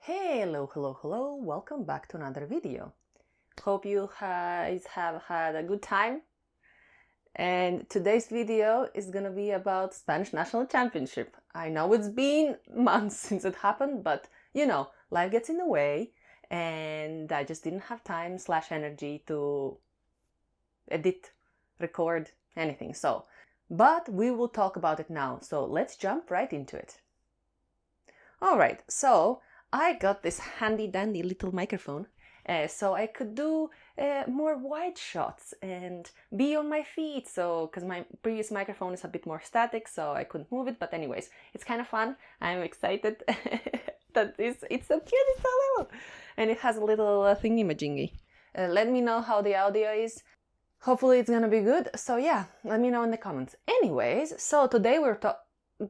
Hello, welcome back to another video. Hope you guys have had a good time. And today's video is gonna be about Spanish National Championship. I know it's been months since it happened, but you know, life gets in the way and I just didn't have time / energy to edit, record, anything. But we will talk about it now. So let's jump right into it. All right, so I got this handy dandy little microphone so I could do more wide shots and be on my feet, so because my previous microphone is a bit more static, so I couldn't move it. But anyways, it's kind of fun. I'm excited that it's so cute, it's so little, and it has a little thingy-majingy. Let me know how the audio is. Hopefully it's gonna be good. So yeah, let me know in the comments. Anyways, so today we're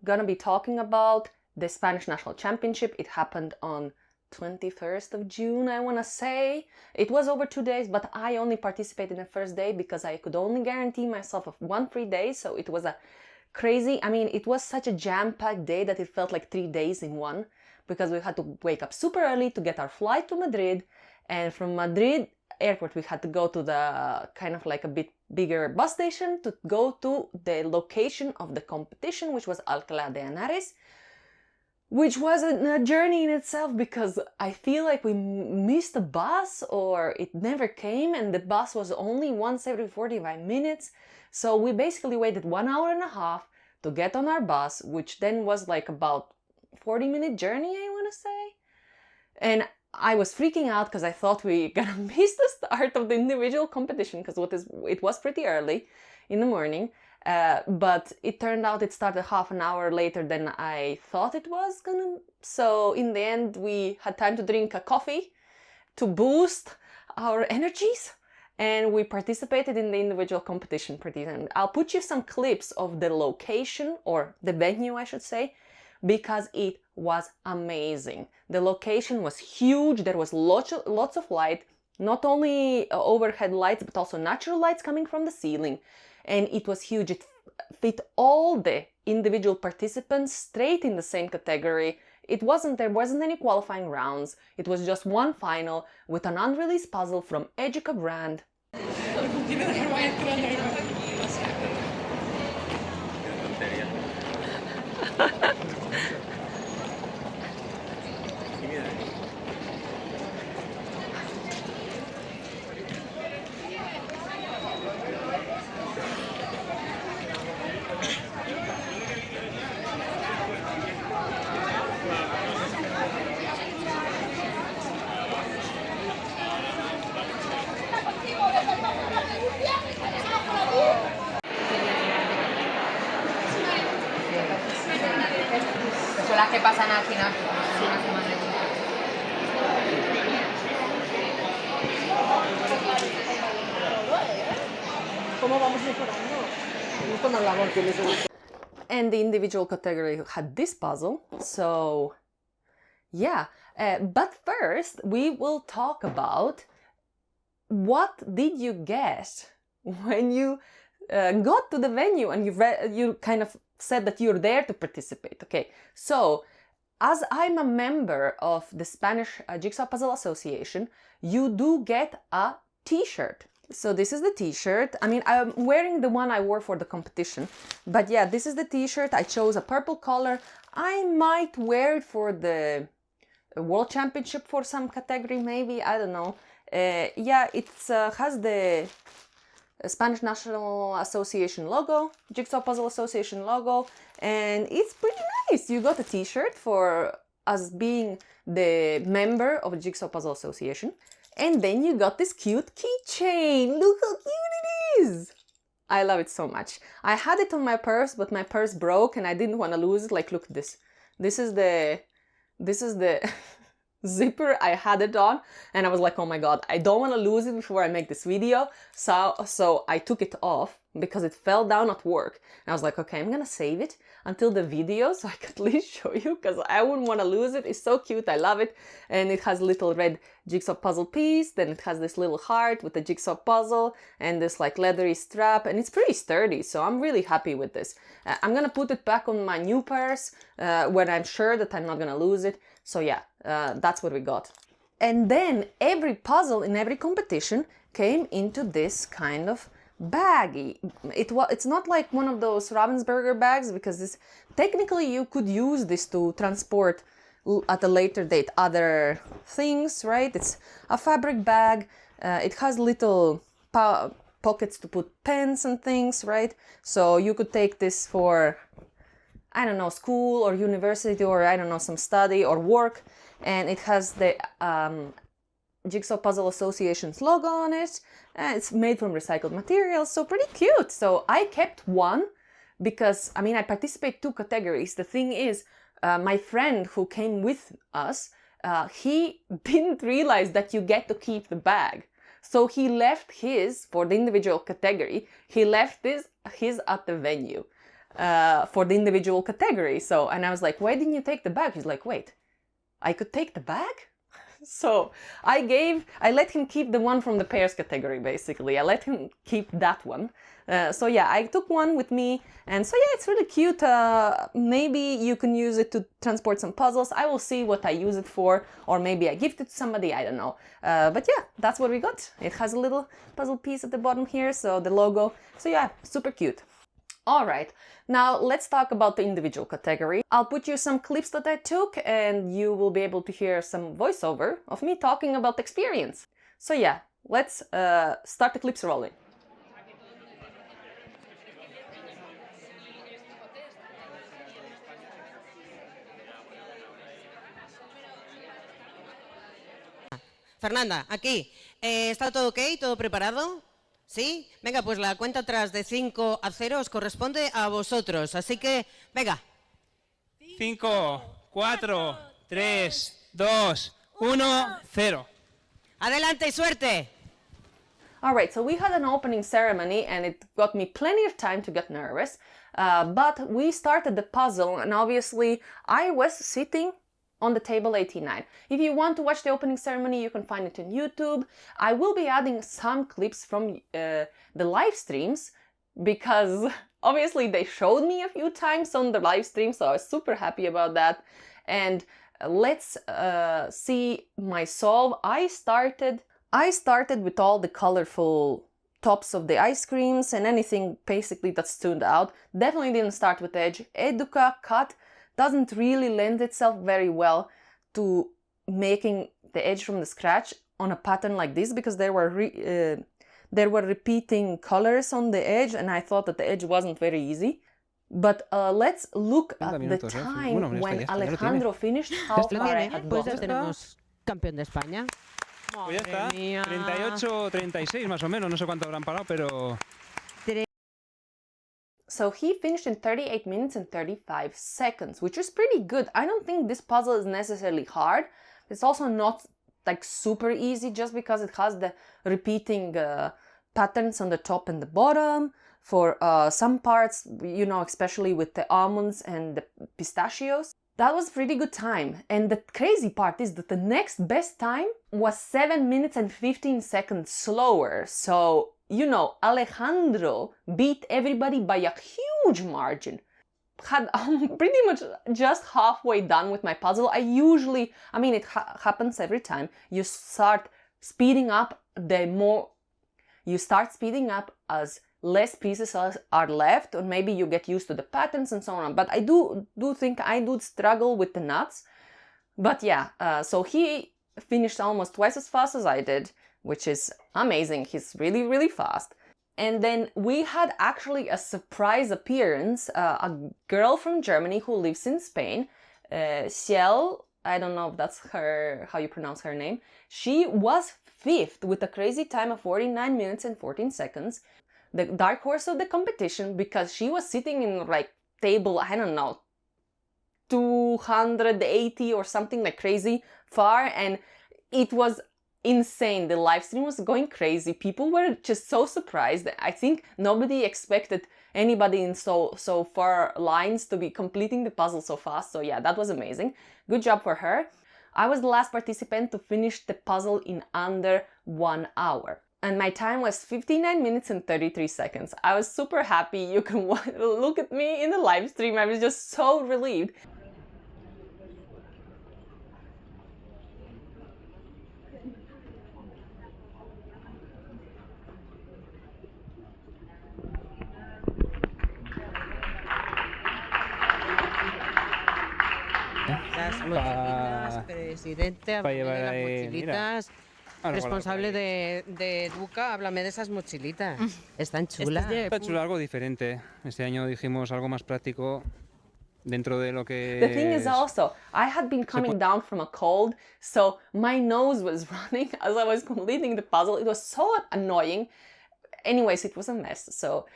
gonna be talking about the Spanish National Championship. It happened on 21st of June, I want to say. It was over 2 days, but I only participated in the first day because I could only guarantee myself of 1 free day. So it was a crazy, it was such a jam-packed day that it felt like 3 days in one, because we had to wake up super early to get our flight to Madrid, and from Madrid airport we had to go to the kind of like a bit bigger bus station to go to the location of the competition, which was Alcalá de Henares, which was a journey in itself, because I feel like we missed a bus or it never came, and the bus was only once every 45 minutes. So we basically waited 1.5 hours to get on our bus, which then was like about 40-minute journey, I want to say. And I was freaking out because I thought we gonna miss the start of the individual competition, because it was pretty early in the morning. But it turned out it started half an hour later than I thought it was gonna. So in the end, we had time to drink a coffee to boost our energies, and we participated in the individual competition pretty. And I'll put you some clips of the location, or the venue, I should say, because it was amazing. The location was huge. There was lots of light, not only overhead lights, but also natural lights coming from the ceiling. And it was huge. It fit all the individual participants straight in the same category. There wasn't any qualifying rounds. It was just one final with an unreleased puzzle from Educa brand. Son las que pasan al final. And the individual category had this puzzle. So yeah, but first we will talk about what did you get when you got to the venue and you kind of said that you're there to participate. Okay, so as I'm a member of the Spanish Jigsaw Puzzle Association, you do get a t-shirt. So this is the t-shirt. I'm wearing the one I wore for the competition, but yeah, this is the t-shirt. I chose a purple color. I might wear it for the World Championship for some category, maybe, I don't know. Yeah, it has the Spanish National Association logo, Jigsaw Puzzle Association logo, and it's pretty nice. You got a t-shirt for us being the member of the Jigsaw Puzzle Association, and then you got this cute keychain. Look how cute it is! I love it so much. I had it on my purse, but my purse broke and I didn't want to lose it. Like, look at this. This is the zipper I had it on, and I was like, oh my god, I don't want to lose it before I make this video. So I took it off because it fell down at work. And I was like, okay, I'm gonna save it until the video so I can at least show you, because I wouldn't want to lose it. It's so cute, I love it. And it has a little red jigsaw puzzle piece, then it has this little heart with the jigsaw puzzle and this like leathery strap, and it's pretty sturdy, so I'm really happy with this. I'm gonna put it back on my new purse when I'm sure that I'm not gonna lose it. So yeah, that's what we got. And then every puzzle in every competition came into this kind of baggie. It's not like one of those Ravensburger bags, because this technically you could use this to transport at a later date other things, right? It's a fabric bag. It has little pockets to put pens and things, right? So you could take this for, I don't know, school or university, or I don't know, some study or work. And it has the Jigsaw Puzzle Association's logo on it. It's made from recycled materials, so pretty cute. So I kept one because, I mean, I participate 2 categories. The thing is, my friend who came with us, he didn't realize that you get to keep the bag. So he left his, for the individual category, he left his at the venue for the individual category. So, and I was like, why didn't you take the bag? He's like, wait, I could take the bag? So I let him keep the one from the pairs category, basically. I let him keep that one. So yeah, I took one with me, and so yeah, it's really cute. Maybe you can use it to transport some puzzles. I will see what I use it for, or maybe I gift it to somebody, I don't know. But yeah, that's what we got. It has a little puzzle piece at the bottom here, so the logo. So yeah, super cute. All right, now let's talk about the individual category. I'll put you some clips that I took, and you will be able to hear some voiceover of me talking about the experience. So yeah, let's start the clips rolling. Fernanda, aquí. ¿Está todo ok? ¿Todo preparado? ¿Sí? Venga, pues la cuenta atrás de 5 a 0 os corresponde a vosotros. Así que, venga. 5, 4, 3, 2, 1, 0. Adelante y suerte. All right, so we had an opening ceremony, and it got me plenty of time to get nervous. But we started the puzzle, and obviously I was sitting on the table 89. If you want to watch the opening ceremony, you can find it on YouTube. I will be adding some clips from the live streams, because obviously they showed me a few times on the live stream, so I was super happy about that. And let's see my solve. I started with all the colorful tops of the ice creams and anything basically that stood out. Definitely didn't start with edge. Educa cut doesn't really lend itself very well to making the edge from the scratch on a pattern like this, because there were repeating colors on the edge, and I thought that the edge wasn't very easy. But let's look at the time when Alejandro finished, how far I had Pues gone. ya tenemos campeón de España. Pues ya está, 38, 36 más o menos, no sé cuánto habrán parado, pero... So he finished in 38 minutes and 35 seconds, which is pretty good. I don't think this puzzle is necessarily hard. It's also not like super easy, just because it has the repeating patterns on the top and the bottom. For some parts, you know, especially with the almonds and the pistachios. That was pretty good time. And the crazy part is that the next best time was 7 minutes and 15 seconds slower. So, you know, Alejandro beat everybody by a huge margin. I'm pretty much just halfway done with my puzzle. I mean, it happens every time. You start speeding up as less pieces are left, or maybe you get used to the patterns and so on. But I do think I do struggle with the nuts. But yeah, so he finished almost twice as fast as I did, which is amazing. He's really, really fast. And then we had actually a surprise appearance, a girl from Germany who lives in Spain, Ciel, I don't know if that's how you pronounce her name. She was 5th with a crazy time of 49 minutes and 14 seconds. The dark horse of the competition, because she was sitting in like table, I don't know, 280 or something like crazy far, and it was insane. The live stream was going crazy. People were just so surprised. I think nobody expected anybody in so far lines to be completing the puzzle so fast. So yeah, that was amazing. Good job for her. I was the last participant to finish the puzzle in under 1 hour. And my time was 59 minutes and 33 seconds. I was super happy. You can look at me in the live stream. I was just so relieved. mochilitas, presidente, háblame llevar de las ahí, mochilitas. Ahora, Responsable por de Educa, háblame de esas mochilitas. Están chulas. Está chulo, algo diferente. Este año dijimos algo más práctico dentro de lo que The thing is also, I had been coming down from a cold, so my nose was running as I was completing the puzzle. It was so annoying. Anyways, it was a mess. So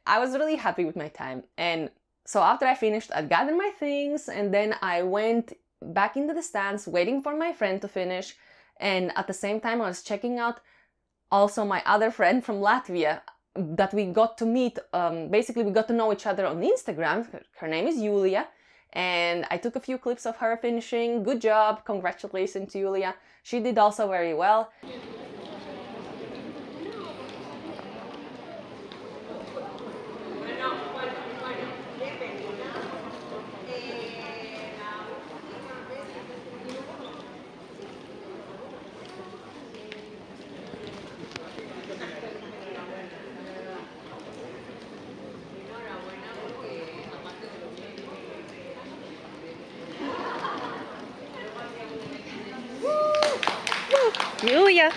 I was really happy with my time. And so after I finished, I gathered my things and then I went back into the stands waiting for my friend to finish. And at the same time, I was checking out also my other friend from Latvia that we got to meet. Basically, we got to know each other on Instagram. Her name is Julija. And I took a few clips of her finishing. Good job. Congratulations, Julija. She did also very well. Julija!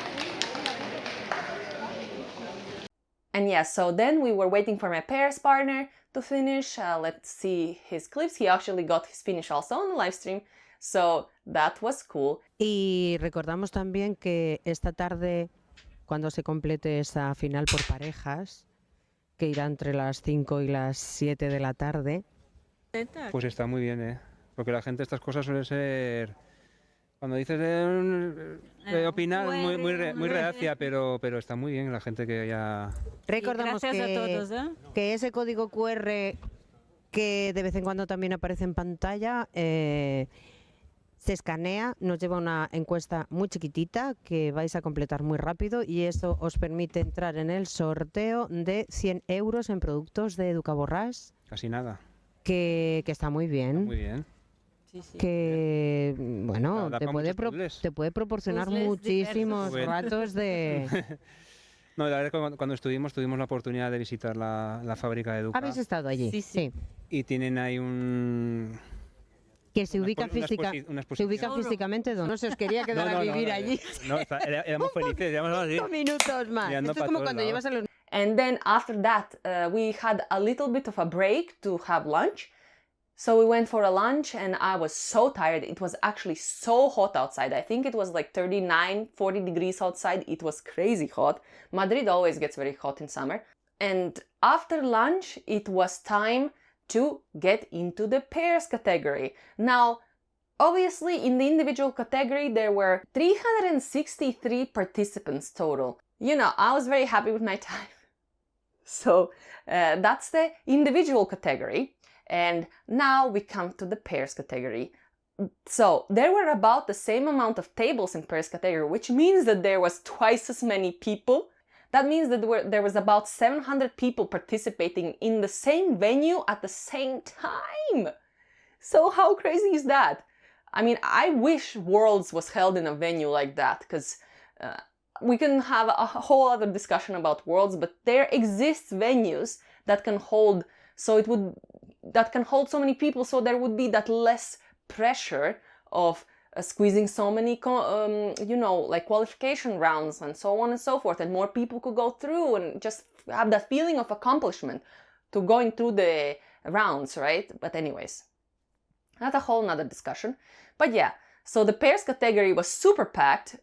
And yeah, so then we were waiting for my pairs partner to finish. Let's see his clips. He actually got his finish also on the live stream. So that was cool. Y recordamos también que esta tarde, cuando se complete esa final por parejas, que irá entre las 5 y las 7 de la tarde. Pues está muy bien, ¿eh? Porque la gente estas cosas suele ser... Cuando dices de opinar, muy reacia, pero está muy bien la gente que ya... Recordamos gracias a todos, ¿eh? que ese código QR que de vez en cuando también aparece en pantalla se escanea, nos lleva a una encuesta muy chiquitita que vais a completar muy rápido y eso os permite entrar en el sorteo de 100 euros en productos de Educaborràs. Casi nada. Que está muy bien. Está muy bien. Sí, sí. Que, bueno, Da te para muchos puzzles. te puede proporcionar Puzzles muchísimos diversos. ratos de... No, la verdad que cuando estuvimos tuvimos la oportunidad de visitar la fábrica de Educa. ¿Habéis estado allí? Sí, sí. Y tienen ahí un... Que se ubica, una se ubica exposición. físicamente, ¿dónde? No se os quería quedar a vivir allí. No, éramos felices, éramos así. 5 minutos más. Mirando Esto es pa' como todos cuando lados. llevas a los... And then after that, we had a little bit of a break to have lunch. So we went for a lunch and I was so tired. It was actually so hot outside. I think it was like 39, 40 degrees outside. It was crazy hot. Madrid always gets very hot in summer. And after lunch, it was time to get into the pairs category. Now, obviously, in the individual category, there were 363 participants total. You know, I was very happy with my time. So that's the individual category. And now we come to the pairs category. So there were about the same amount of tables in pairs category, which means that there was twice as many people. That means that there was about 700 people participating in the same venue at the same time. So how crazy is that? I mean, I wish Worlds was held in a venue like that, because we can have a whole other discussion about Worlds, but there exists venues that can hold so so many people, so there would be that less pressure of squeezing so many, you know, like qualification rounds and so on and so forth, and more people could go through and just have that feeling of accomplishment to going through the rounds, right? But anyways, that's a whole nother discussion. But yeah, so the pairs category was super packed.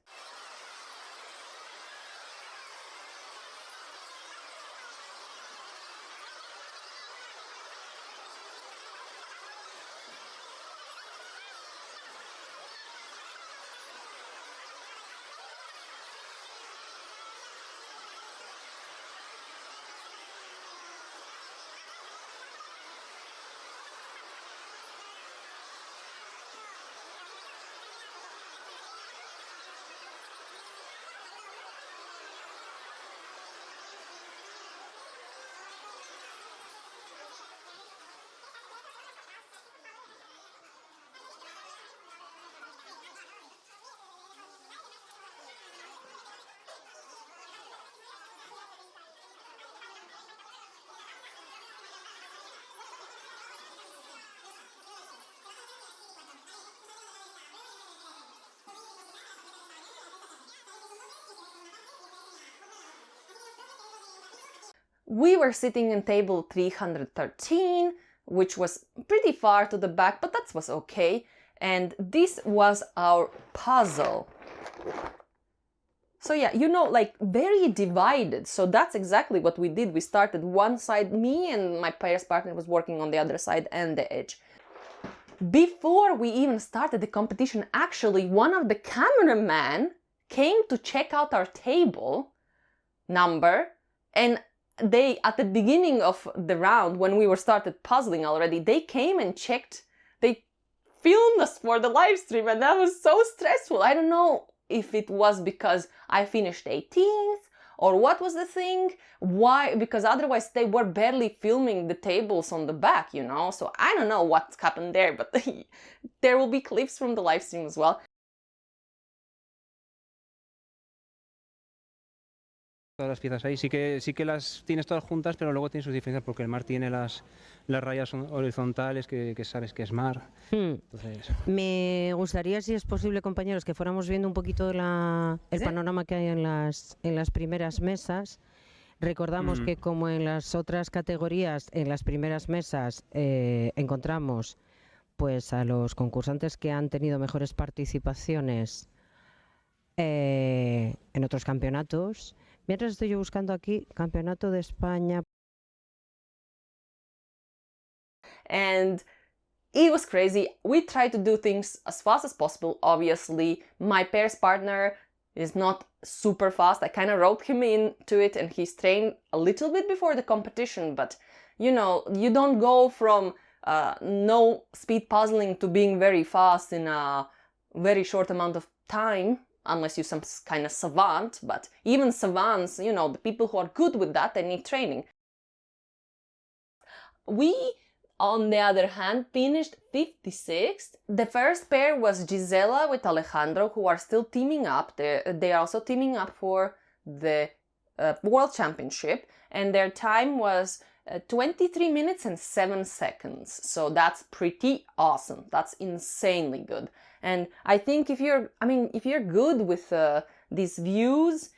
we were sitting in table 313, which was pretty far to the back, but that was okay. And this was our puzzle. So yeah, you know, like very divided. So that's exactly what we did. We started one side, me and my pairs partner was working on the other side and the edge. Before we even started the competition, actually, one of the cameramen came to check out our table number, and they, at the beginning of the round, when we were started puzzling already, they came and checked, they filmed us for the live stream, and that was so stressful. I don't know if it was because I finished 18th or what was the thing, why, because otherwise they were barely filming the tables on the back, you know, so I don't know what's happened there, but there will be clips from the live stream as well. Todas las piezas ahí, sí que las tienes todas juntas, pero luego tiene sus diferencias porque el mar tiene las rayas horizontales que sabes que es mar. Entonces... Me gustaría, si es posible, compañeros, que fuéramos viendo un poquito el panorama que hay en las primeras mesas. Recordamos que, como en las otras categorías, en las primeras mesas encontramos pues a los concursantes que han tenido mejores participaciones en otros campeonatos. Mientras estoy yo buscando aquí, Campeonato de España. And it was crazy. We tried to do things as fast as possible, obviously. My pairs partner is not super fast. I kind of roped him into it, and he's trained a little bit before the competition, but you know, you don't go from no speed puzzling to being very fast in a very short amount of time, unless you're some kind of savant. But even savants, you know, the people who are good with that, they need training. We, on the other hand, finished 56th. The first pair was Gisela with Alejandro, who are still teaming up. They are also teaming up for the World Championship, and their time was 23 minutes and 7 seconds. So that's pretty awesome. That's insanely good. And I think if you're good with these views,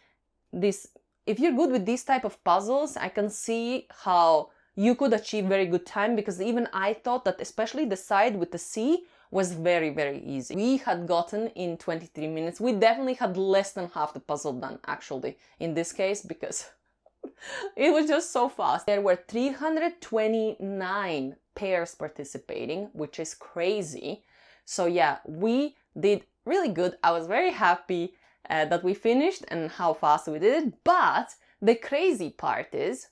if you're good with these type of puzzles, I can see how you could achieve very good time, because even I thought that especially the side with the sea was very, very easy. We had gotten in 23 minutes. We definitely had less than half the puzzle done, actually, in this case, because it was just so fast. There were 329 pairs participating, which is crazy. So yeah, we did really good. I was very happy that we finished and how fast we did it. But the crazy part is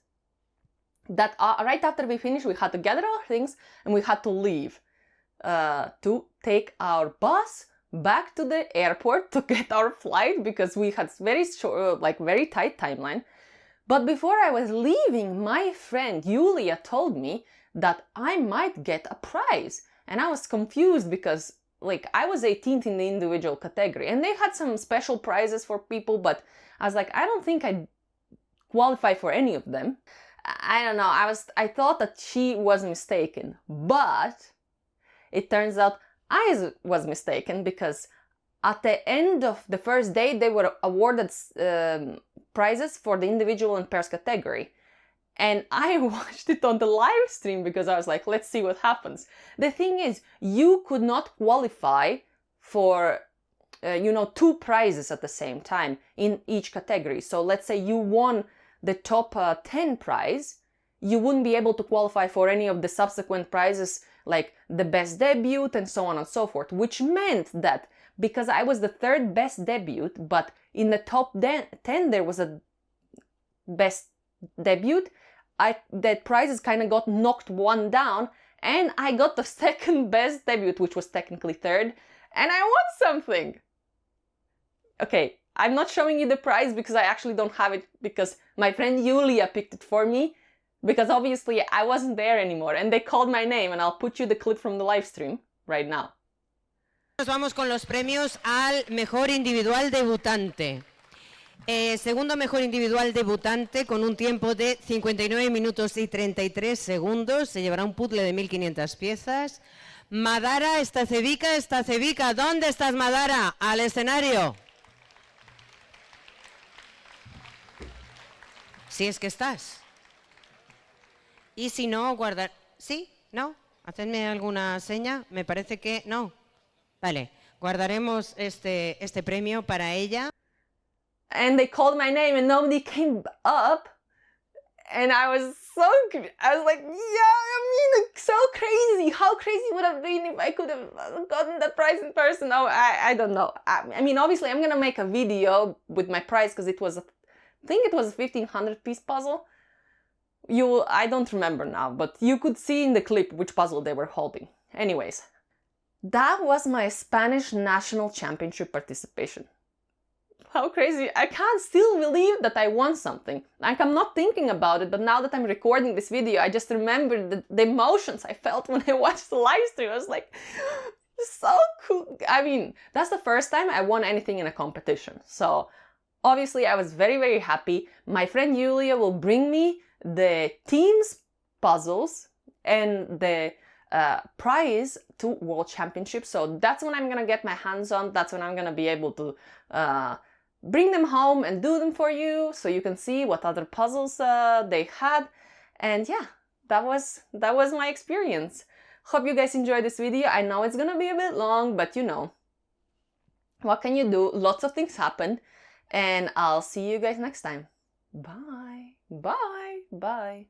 that right after we finished, we had to gather our things and we had to leave to take our bus back to the airport to get our flight, because we had very short, very tight timeline. But before I was leaving, my friend Julia told me that I might get a prize. And I was confused because, I was 18th in the individual category, and they had some special prizes for people, but I was like, I don't think I'd qualify for any of them. I don't know, I thought that she was mistaken, but it turns out I was mistaken, because at the end of the first day, they were awarded prizes for the individual and pairs category. And I watched it on the live stream because I was like, let's see what happens. The thing is, you could not qualify for, 2 prizes at the same time in each category. So let's say you won the top 10 prize, you wouldn't be able to qualify for any of the subsequent prizes, like the best debut and so on and so forth, which meant that because I was the 3rd best debut, but in the top 10 there was a best debut, that prizes kind of got knocked one down, and I got the 2nd best debut, which was technically 3rd, and I won something. Okay, I'm not showing you the prize because I actually don't have it, because my friend Julia picked it for me, because obviously I wasn't there anymore, and they called my name, and I'll put you the clip from the live stream right now. Nos vamos con los premios al mejor individual debutante. Segundo mejor individual debutante con un tiempo de 59 minutos y 33 segundos. Se llevará un puzzle de 1500 piezas. Madara Stacevica. ¿Dónde estás, Madara? Al escenario. Si es que estás. Y si no, guardar... ¿Sí? ¿No? Hacedme alguna seña. Me parece que no. Vale, guardaremos este premio para ella. And they called my name and nobody came up. And I was like, yeah, I mean, it's so crazy. How crazy would have been if I could have gotten that prize in person? Oh, I don't know. I mean, obviously, I'm gonna make a video with my prize because it was, I think it was a 1500 piece puzzle. I don't remember now, but you could see in the clip which puzzle they were holding. Anyways, that was my Spanish National Championship participation. How crazy. I can't still believe that I won something. Like, I'm not thinking about it, but now that I'm recording this video, I just remember the emotions I felt when I watched the live stream. I was like, so cool. I mean, that's the first time I won anything in a competition. So obviously I was very, very happy. My friend Julia will bring me the team's puzzles and the prize to World Championship. So that's when I'm gonna get my hands on. That's when I'm gonna be able to bring them home and do them for you, so you can see what other puzzles they had. And yeah, that was my experience. Hope you guys enjoyed this video. I know it's gonna be a bit long, but you know, what can you do? Lots of things happen, and I'll see you guys next time. Bye, bye, bye.